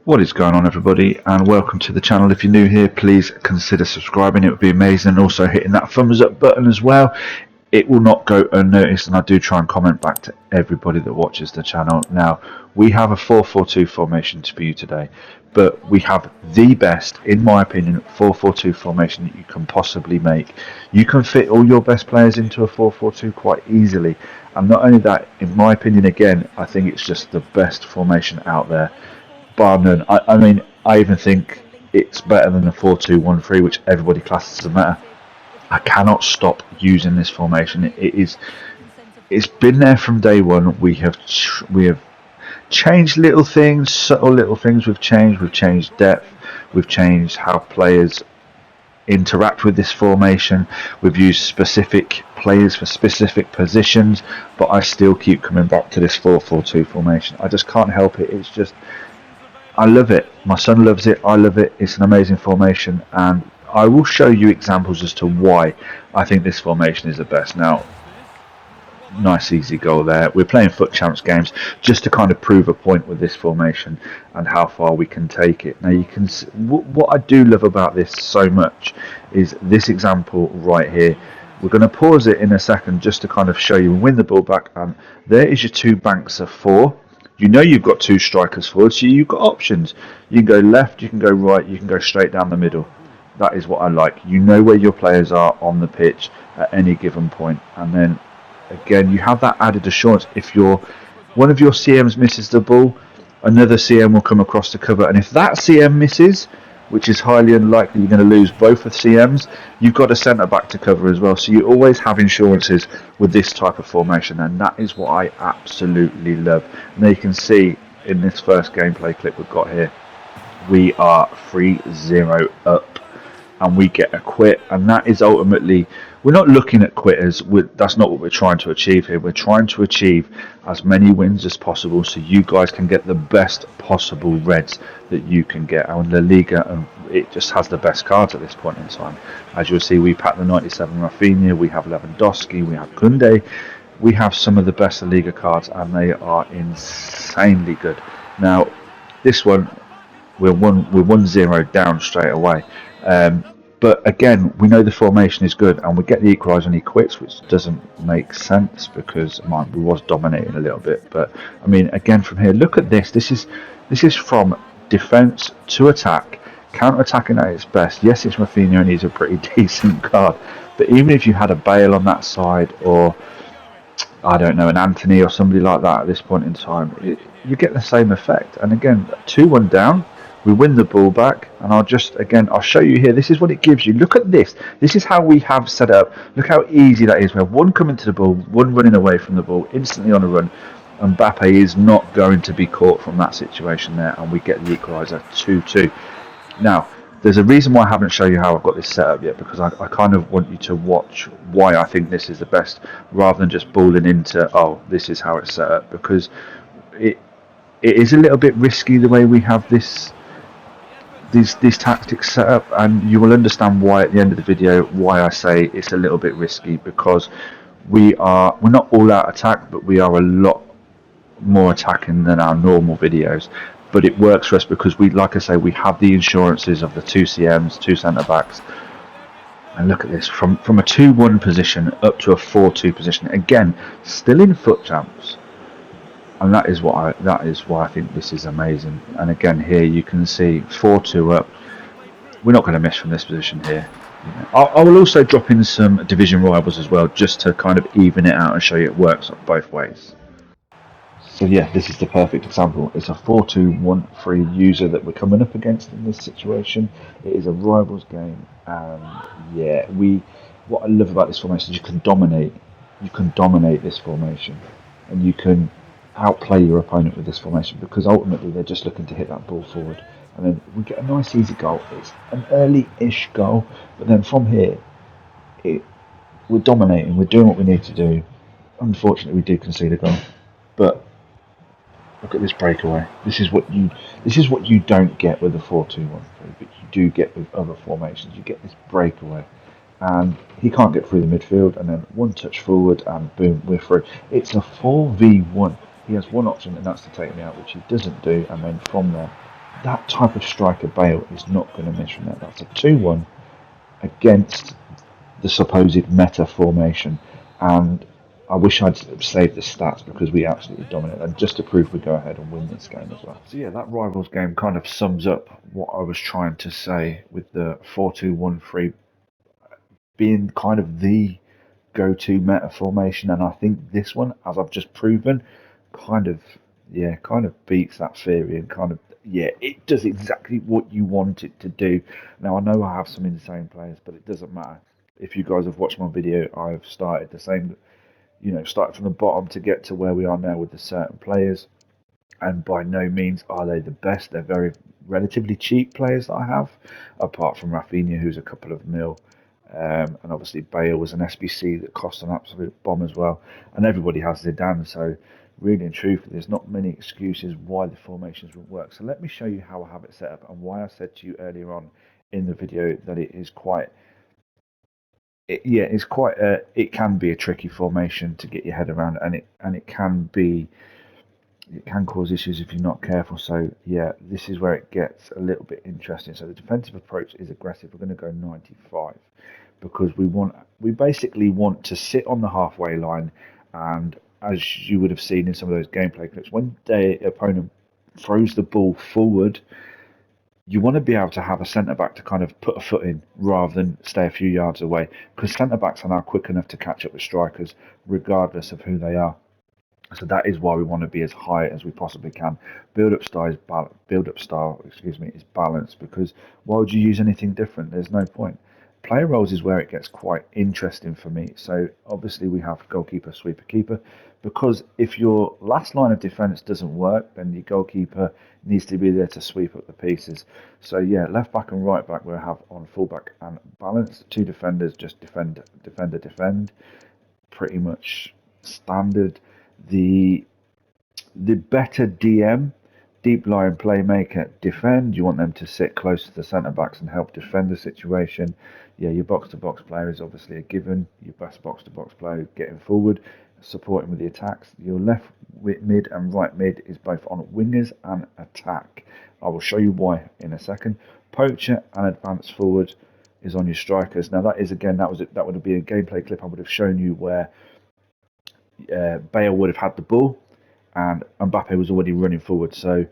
What is going on, everybody, and welcome to the channel. If you're new here, please consider subscribing. It would be amazing, and also hitting that thumbs up button as well. It will not go unnoticed, and I do try and comment back to everybody that watches the channel. Now, we have a 4-4-2 formation to view today, but we have the best, in my opinion, 4-4-2 formation that you can possibly make. You can fit all your best players into a 4-4-2 quite easily, and not only that, in my opinion, again, I think it's just the best formation out there. Bar none. I mean, I even think it's better than the 4-2-1-3, which everybody classes as a meta. I cannot stop using this formation. It's been there from day one. We have changed little things, subtle little things. We've changed depth. We've changed how players interact with this formation. We've used specific players for specific positions, but I still keep coming back to this 4-4-2 formation. I just can't help it. It's just, I love it. My son loves it. I love it. It's an amazing formation, and I will show you examples as to why I think this formation is the best. Now, nice easy goal there. We're playing FutChamps games just to kind of prove a point with this formation and how far we can take it. Now, you can see, what I do love about this so much is this example right here. We're going to pause it in a second just to kind of show you and win the ball back. And there is your two banks of four. You know you've got two strikers forward, so you've got options. You can go left, you can go right, you can go straight down the middle. That is what I like. You know where your players are on the pitch at any given point. And then, again, you have that added assurance. If one of your CMs misses the ball, another CM will come across to cover. And if that CM misses, which is highly unlikely, you're going to lose both of CMs, you've got a centre-back to cover as well. So you always have insurances with this type of formation, and that is what I absolutely love. Now you can see in this first gameplay clip we've got here, we are 3-0 up, and we get a quit, and that is ultimately, we're not looking at quitters. That's not what we're trying to achieve here. We're trying to achieve as many wins as possible so you guys can get the best possible reds that you can get. And La Liga, and it just has the best cards at this point in time. As you'll see, we pack the 97 Rafinha, we have Lewandowski, we have Koundé. We have some of the best La Liga cards, and they are insanely good. Now, this one, we're 1-0 down straight away. But again, we know the formation is good, and we get the equaliser and he quits, which doesn't make sense because we was dominating a little bit. But I mean, again, from here, look at this. This is from defence to attack, counter-attacking at its best. Yes, it's Rafinha and he's a pretty decent card, but even if you had a Bale on that side, or I don't know, an Anthony or somebody like that at this point in time, you get the same effect. And again, 2-1 down. We win the ball back, and I'll show you here. This is what it gives you. Look at this. This is how we have set up. Look how easy that is. We have one coming to the ball, one running away from the ball, instantly on a run. And Mbappe is not going to be caught from that situation there, and we get the equaliser 2-2. Now, there's a reason why I haven't shown you how I've got this set up yet, because I kind of want you to watch why I think this is the best, rather than just balling into, oh, this is how it's set up, because it is a little bit risky the way we have these tactics set up, and you will understand why at the end of the video why I say it's a little bit risky, because we're not all out attack, but we are a lot more attacking than our normal videos. But it works for us because like I say, we have the insurances of the two CMs, two centre backs. And look at this, from a 2-1 position up to a 4-2 position, again still in FutChamps. And that is why I think this is amazing. And again, here you can see 4-2 up. We're not going to miss from this position here. I will also drop in some division rivals as well, just to kind of even it out and show you it works both ways. So yeah, this is the perfect example. It's a 4-2-1-3 user that we're coming up against in this situation. It is a rivals game, and yeah, what I love about this formation is you can dominate this formation, and you can outplay your opponent with this formation, because ultimately they're just looking to hit that ball forward, and then we get a nice easy goal. It's an early-ish goal, but then from here we're dominating, we're doing what we need to do. Unfortunately, we do concede a goal, but look at this breakaway. This is what you don't get with a 4-2-1-3, but you do get with other formations. You get this breakaway, and he can't get through the midfield, and then one touch forward and boom, we're through. It's a 4v1. He has one option, and that's to take me out, which he doesn't do, and then from there that type of striker, Bale, is not going to miss from that. That's a 2-1 against the supposed meta formation, and I wish I'd saved the stats because we absolutely dominate, and just to prove we go ahead and win this game as well. So yeah, that rivals game kind of sums up what I was trying to say with the 4-2-1-3 being kind of the go-to meta formation, and I think this one, as I've just proven, kind of kind of beats that theory and kind of it does exactly what you want it to do. Now I know I have some insane players, but it doesn't matter. If you guys have watched my video, I've started the same, started from the bottom to get to where we are now with the certain players, and by no means are they the best. They're very relatively cheap players that I have, apart from Rafinha, who's a couple of mil. And obviously Bale was an SBC that cost an absolute bomb as well. And everybody has Zidane, so really and truthfully, there's not many excuses why the formations would work. So let me show you how I have it set up and why I said to you earlier on in the video that it is quite, it can be a tricky formation to get your head around, and it can be. It can cause issues if you're not careful. So yeah, this is where it gets a little bit interesting. So the defensive approach is aggressive. We're going to go 95 because we basically want to sit on the halfway line, and as you would have seen in some of those gameplay clips, when the opponent throws the ball forward, you want to be able to have a centre back to kind of put a foot in rather than stay a few yards away, because centre backs are now quick enough to catch up with strikers regardless of who they are. So that is why we want to be as high as we possibly can. Build-up style, is balanced, because why would you use anything different? There's no point. Player roles is where it gets quite interesting for me. So obviously we have goalkeeper, sweeper, keeper, because if your last line of defence doesn't work, then your goalkeeper needs to be there to sweep up the pieces. So yeah, left back and right back we'll have on full back and balance. Two defenders, just defend, defend. Pretty much standard. The better DM, deep line playmaker, defend. You want them to sit close to the centre backs and help defend the situation. Yeah, your box to box player is obviously a given. Your best box to box player getting forward, supporting with the attacks. Your left mid and right mid is both on wingers and attack. I will show you why in a second. Poacher and advanced forward is on your strikers. Now that is again that would be a gameplay clip I would have shown you where Bale would have had the ball, and Mbappe was already running forward. So,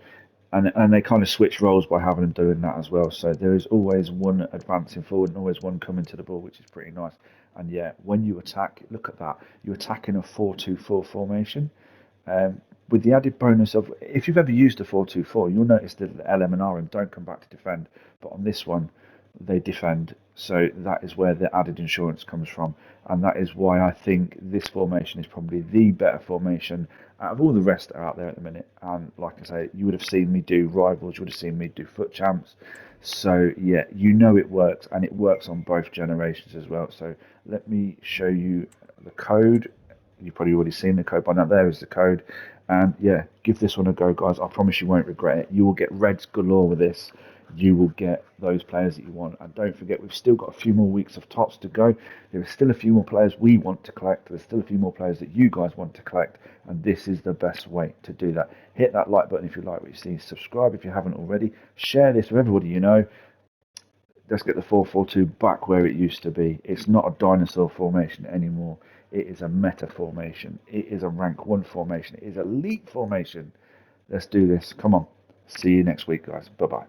and they kind of switch roles by having him doing that as well. So there is always one advancing forward and always one coming to the ball, which is pretty nice. And yeah, when you attack, look at that. You attack in a 4-2-4 formation. With the added bonus of, if you've ever used a 4-2-4, you'll notice that the LM and RM don't come back to defend, but on this one, they defend. So that is where the added insurance comes from, and that is why I think this formation is probably the better formation out of all the rest that are out there at the minute. And like I say, you would have seen me do Rivals, you would have seen me do FutChamps. So yeah, you know it works, and it works on both generations as well. So let me show you the code. You've probably already seen the code by now. There is the code. And yeah, give this one a go, guys. I promise you won't regret it. You will get reds galore with this. You will get those players that you want. And don't forget, we've still got a few more weeks of tops to go. There are still a few more players we want to collect. There's still a few more players that you guys want to collect. And this is the best way to do that. Hit that like button if you like what you see. Subscribe if you haven't already. Share this with everybody you know. Let's get the 4-4-2 back where it used to be. It's not a dinosaur formation anymore. It is a meta formation. It is a rank 1 formation. It is a elite formation. Let's do this. Come on. See you next week, guys. Bye-bye.